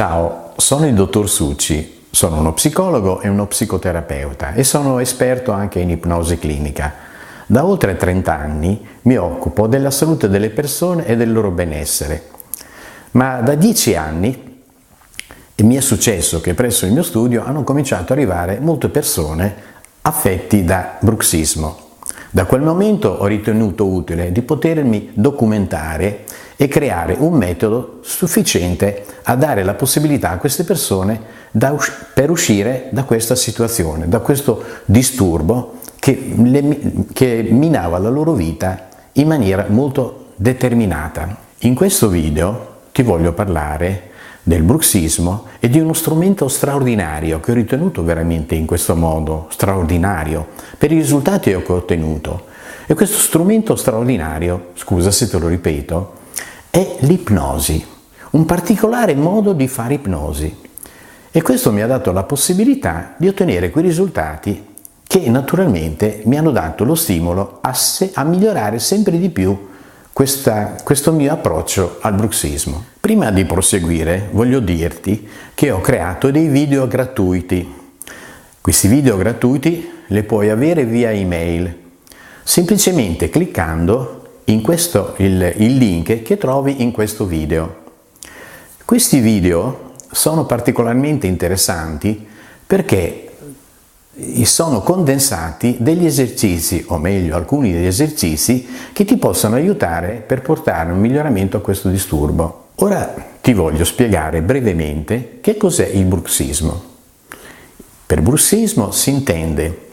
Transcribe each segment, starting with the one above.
Ciao, sono il dottor Succi, sono uno psicologo e uno psicoterapeuta e sono esperto anche in ipnosi clinica. Da oltre 30 anni mi occupo della salute delle persone e del loro benessere, ma da 10 anni mi è successo che presso il mio studio hanno cominciato ad arrivare molte persone affetti da bruxismo. Da quel momento ho ritenuto utile di potermi documentare e creare un metodo sufficiente a dare la possibilità a queste persone per uscire da questa situazione, da questo disturbo che minava la loro vita in maniera molto determinata. In questo video ti voglio parlare del bruxismo e di uno strumento straordinario che ho ritenuto veramente in questo modo straordinario per i risultati che ho ottenuto. E questo strumento straordinario, scusa se te lo ripeto, è l'ipnosi, un particolare modo di fare ipnosi. E questo mi ha dato la possibilità di ottenere quei risultati che naturalmente mi hanno dato lo stimolo a migliorare sempre di più questo mio approccio al bruxismo. Prima di proseguire voglio dirti che ho creato dei video gratuiti. Questi video gratuiti li puoi avere via email, semplicemente cliccando in il link che trovi in questo video. Questi video sono particolarmente interessanti perché sono condensati degli esercizi, o meglio alcuni degli esercizi che ti possono aiutare per portare un miglioramento a questo disturbo. Ora ti voglio spiegare brevemente che cos'è il bruxismo. Per bruxismo si intende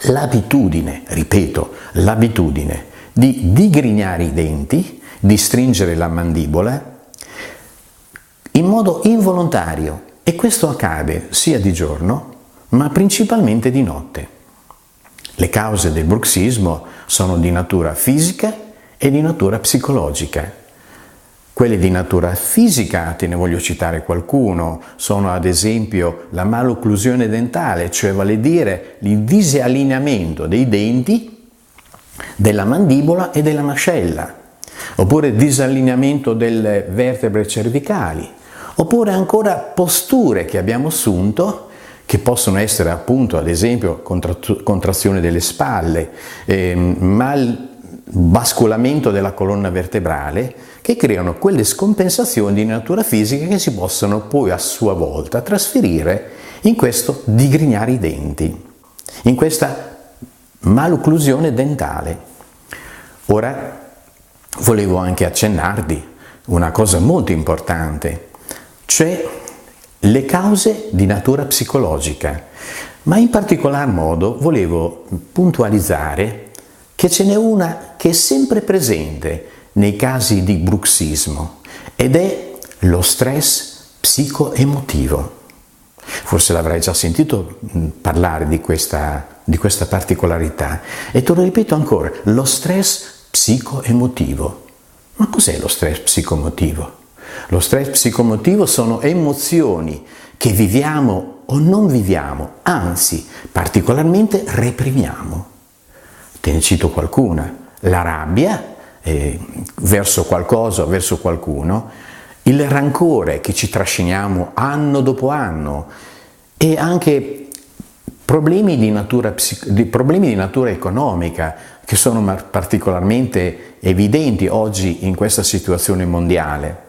l'abitudine, ripeto, l'abitudine di digrignare i denti, di stringere la mandibola in modo involontario, e questo accade sia di giorno ma principalmente di notte. Le cause del bruxismo sono di natura fisica e di natura psicologica. Quelle di natura fisica, te ne voglio citare qualcuno, sono ad esempio la malocclusione dentale, cioè vale a dire il disallineamento dei denti, della mandibola e della mascella, oppure disallineamento delle vertebre cervicali, oppure ancora posture che abbiamo assunto che possono essere appunto ad esempio contrazione delle spalle, basculamento della colonna vertebrale, che creano quelle scompensazioni di natura fisica che si possono poi a sua volta trasferire in questo digrignare i denti, in questa malocclusione dentale. Ora volevo anche accennarvi una cosa molto importante, cioè le cause di natura psicologica, ma in particolar modo volevo puntualizzare che ce n'è una che è sempre presente nei casi di bruxismo ed è lo stress psicoemotivo. Forse l'avrai già sentito parlare di questa particolarità e te lo ripeto ancora, lo stress psicoemotivo. Ma cos'è lo stress psicoemotivo? Lo stress psicoemotivo sono emozioni che viviamo o non viviamo, anzi, particolarmente reprimiamo. Te ne cito qualcuna: la rabbia verso qualcosa o verso qualcuno, il rancore che ci trasciniamo anno dopo anno e anche problemi di natura economica che sono particolarmente evidenti oggi in questa situazione mondiale.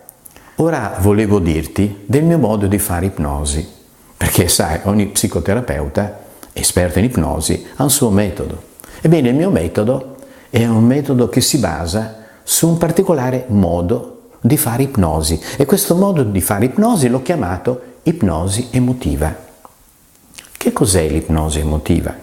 Ora volevo dirti del mio modo di fare ipnosi, perché sai, ogni psicoterapeuta esperto in ipnosi ha un suo metodo. Ebbene, il mio metodo è un metodo che si basa su un particolare modo di fare ipnosi, e questo modo di fare ipnosi l'ho chiamato ipnosi emotiva. Che cos'è l'ipnosi emotiva?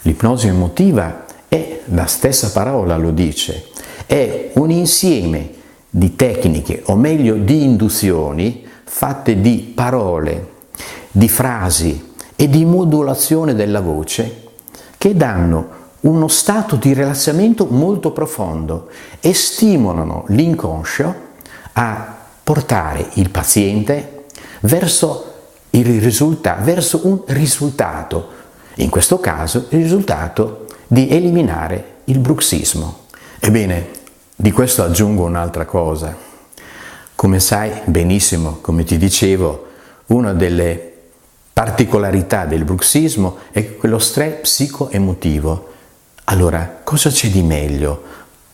L'ipnosi emotiva è, la stessa parola lo dice, è un insieme di tecniche, o meglio di induzioni, fatte di parole, di frasi e di modulazione della voce che danno uno stato di rilassamento molto profondo e stimolano l'inconscio a portare il paziente verso un risultato, in questo caso il risultato di eliminare il bruxismo. Ebbene, di questo aggiungo un'altra cosa. Come sai benissimo, come ti dicevo, una delle particolarità del bruxismo è quello stress psicoemotivo. Allora, cosa c'è di meglio,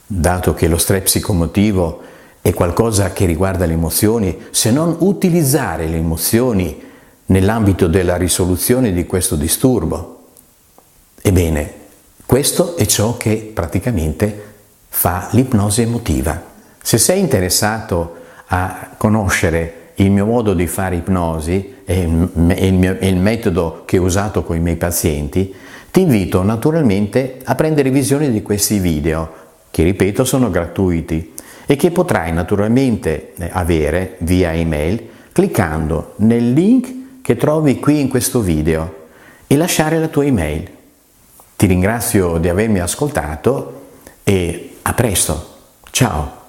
dato che lo stress psicoemotivo è qualcosa che riguarda le emozioni, se non utilizzare le emozioni nell'ambito della risoluzione di questo disturbo? Ebbene, questo è ciò che praticamente fa l'ipnosi emotiva. Se sei interessato a conoscere il mio modo di fare ipnosi e il metodo che ho usato con i miei pazienti, ti invito naturalmente a prendere visione di questi video, che ripeto sono gratuiti e che potrai naturalmente avere via email cliccando nel link che trovi qui in questo video e lasciare la tua email. Ti ringrazio di avermi ascoltato e a presto. Ciao!